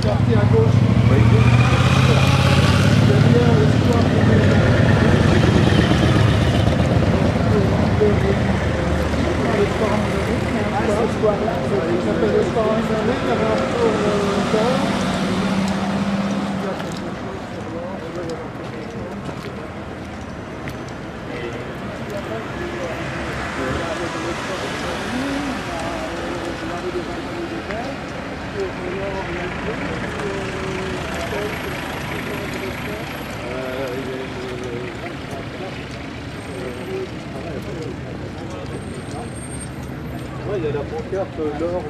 Sortie à gauche. Il y a la pancarte l'or.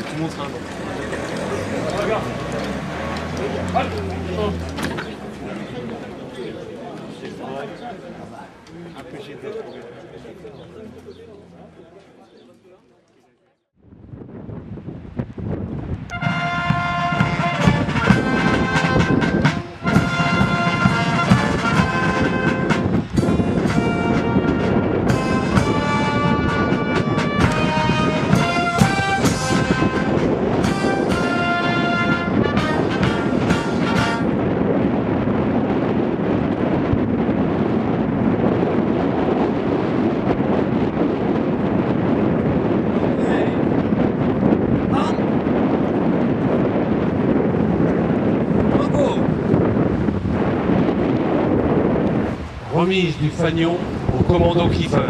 Tout le monde sera là. Regarde. Un peu gêné. Remise du fanion au commando Kieffer.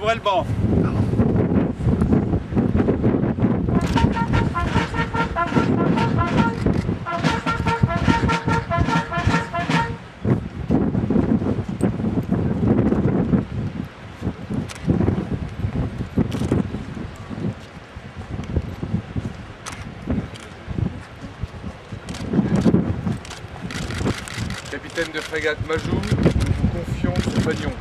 Ouvrez le banc. Capitaine de frégate Majou, nous vous confions ce fanion.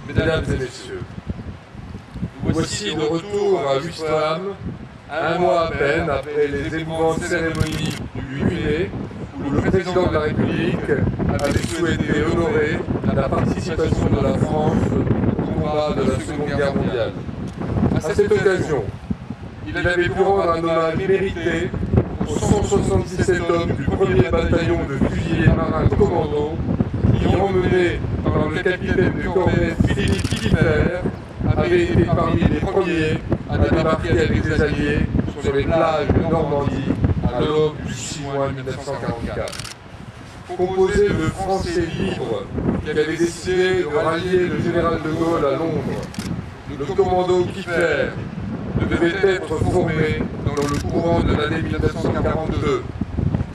mesdames et messieurs. Nous voici de retour à Ouistreham, un mois à peine après les éprouvantes cérémonies du 8 mai, où le président de la République avait souhaité honorer la participation de la France au combat de la Seconde Guerre mondiale. À cette occasion, il avait pu rendre un hommage mérité aux 177 hommes du 1er bataillon de fusiliers marins commando qui, emmenés par le capitaine de corvette Philippe Philibert, avaient été parmi les premiers à débarquer avec les Alliés sur les plages de Normandie à l'aube du 6 juin 1944. Composé de Français libres qui avaient décidé de rallier le général de Gaulle à Londres, le commando Kiefer devait être formé dans le courant de l'année 1942.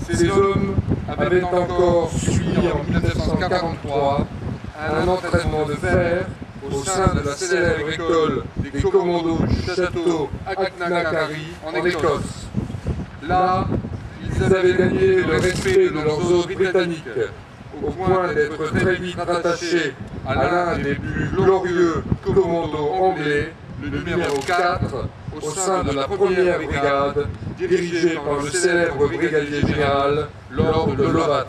Ces hommes avaient encore suivi en 1943 un entraînement de fer au sein de la célèbre école des commandos du château Acknacarry en Écosse. Là, ils avaient gagné le respect de leurs hôtes britanniques, au point d'être très vite rattachés à l'un des plus glorieux commandos anglais, le numéro 4, au sein de la première brigade, dirigée par le célèbre brigadier général Lord de Lovat.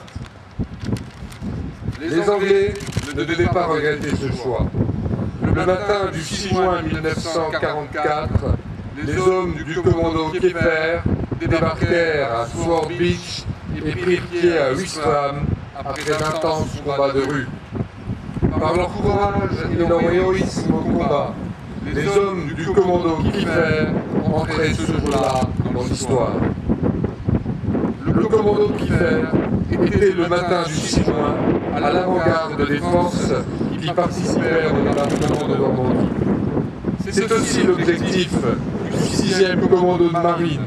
Les Anglais ne devaient pas regretter ce choix. Le matin du 6 juin 1944, les hommes du commando Kiefer débarquèrent à Sword Beach et prirent pied à Ouistreham après d'intenses combats de rue. Par leur courage et leur héroïsme au combat, les hommes du commando Kiefer entraient ce jour-là dans l'histoire. Le commando Kiefer était le matin du 6 juin à l'avant-garde des forces qui participèrent au débarquement de Normandie. C'est aussi l'objectif du 6e commando de marine,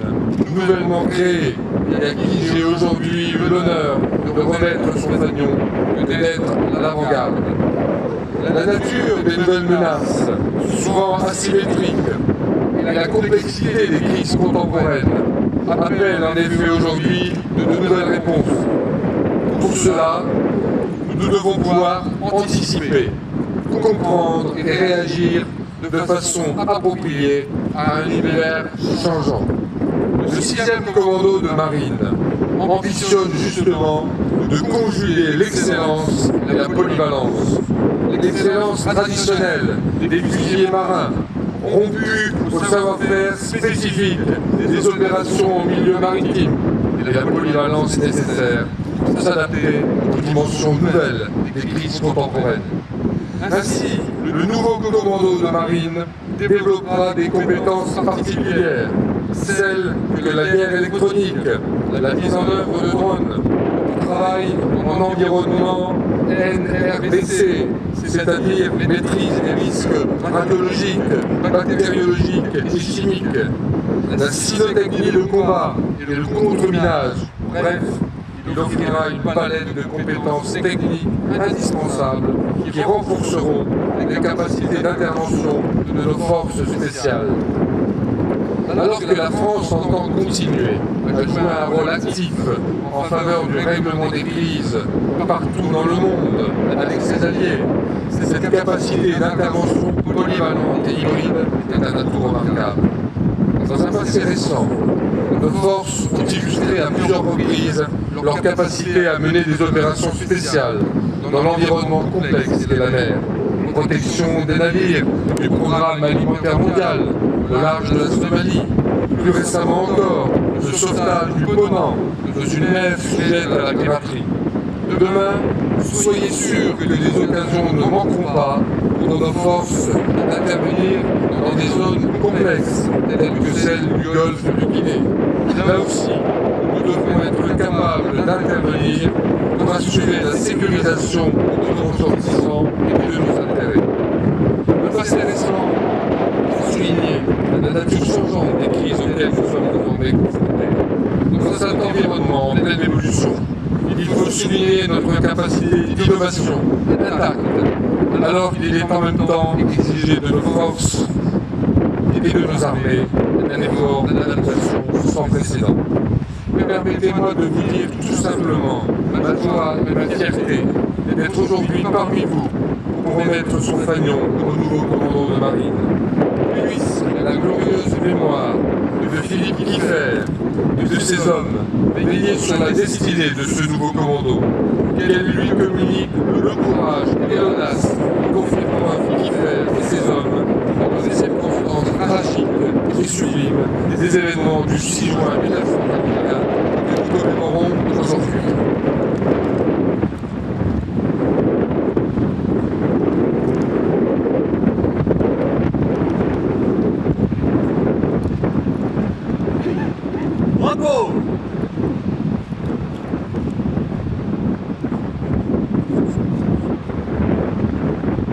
nouvellement créé, et à qui j'ai aujourd'hui l'honneur de remettre son fanion que d'être à l'avant-garde. La nature des nouvelles menaces, souvent asymétriques, et la complexité des crises contemporaines appellent en effet aujourd'hui de nouvelles réponses. Pour cela, nous devons pouvoir anticiper, comprendre et réagir de façon appropriée à un univers changeant. Le 6e commando de marine ambitionne justement de conjuguer l'excellence et la polyvalence. L'excellence traditionnelle des fusiliers marins, rompue au savoir-faire spécifique des opérations en milieu maritime, et la polyvalence nécessaire pour s'adapter aux dimensions nouvelles des crises contemporaines. Ainsi, le nouveau commando de marine développera des compétences particulières, celles que la guerre électronique, la mise en œuvre de drones, le travail en environnement NRBC, c'est-à-dire maîtrise des risques radiologiques, bactériologiques et chimiques, la cynotechnie de combat et le contre-minage. Bref, il offrira une palette de compétences techniques indispensables qui renforceront les capacités d'intervention de nos forces spéciales. Alors que la France entend continuer à jouer un rôle actif en faveur du règlement des crises partout dans le monde avec ses alliés, cette capacité d'intervention polyvalente et hybride est un atout remarquable. Dans un passé récent, nos forces ont illustré à plusieurs reprises leur capacité à mener des opérations spéciales dans l'environnement complexe qu'est la mer. Protection des navires, du programme alimentaire mondial, le large de la Somalie, plus récemment encore, le sauvetage du Ponant, dans une mer sujette à la piraterie. Demain, soyez sûrs que des occasions ne manqueront pas pour nos forces d'intervenir dans des zones complexes, telles que celle du golfe de Guinée. Là aussi, nous devrons être capables d'intervenir pour assurer la sécurisation de nos ressortissants et de nos intérêts. Le passé récent a souligné la nature changeante des crises auxquelles nous sommes désormais confrontés. Dans cet environnement en pleine évolution, il faut souligner notre capacité d'innovation intacte, alors qu'il est en même temps exigé de nos forces et de nos armées un effort d'adaptation sans précédent. Permettez-moi de vous dire tout simplement ma joie et ma fierté d'être aujourd'hui parmi vous pour remettre son fanion au nouveau commandant de marine. Puisse la glorieuse mémoire de Philippe Kieffer et de ses hommes veiller sur la destinée de ce nouveau commando, qu'elle lui communique le courage et l'audace conférant à Kieffer et ses hommes dans les circonstances tragiques et sublimes des événements du 6 juin 1944 que nous commémorons aujourd'hui. Bravo!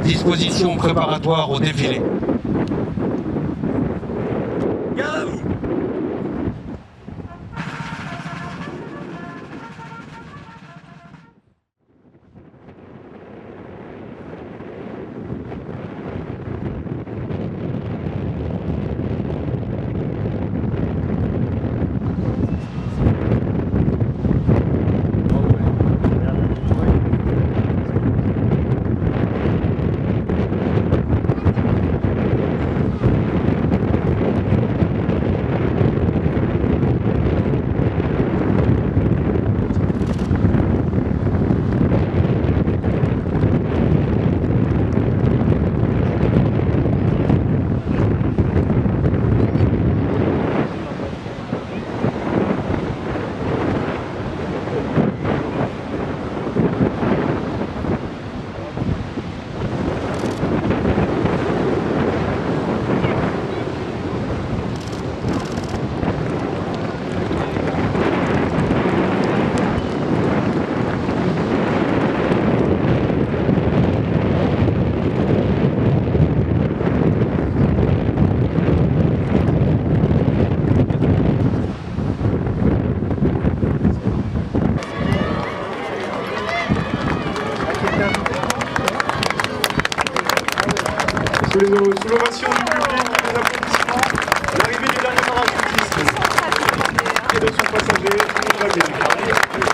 Disposition préparatoire au défilé. Garde à vous! Sous l'ovation du public, les applaudissements, l'arrivée du dernier parachutiste et de son passager, tout va bien.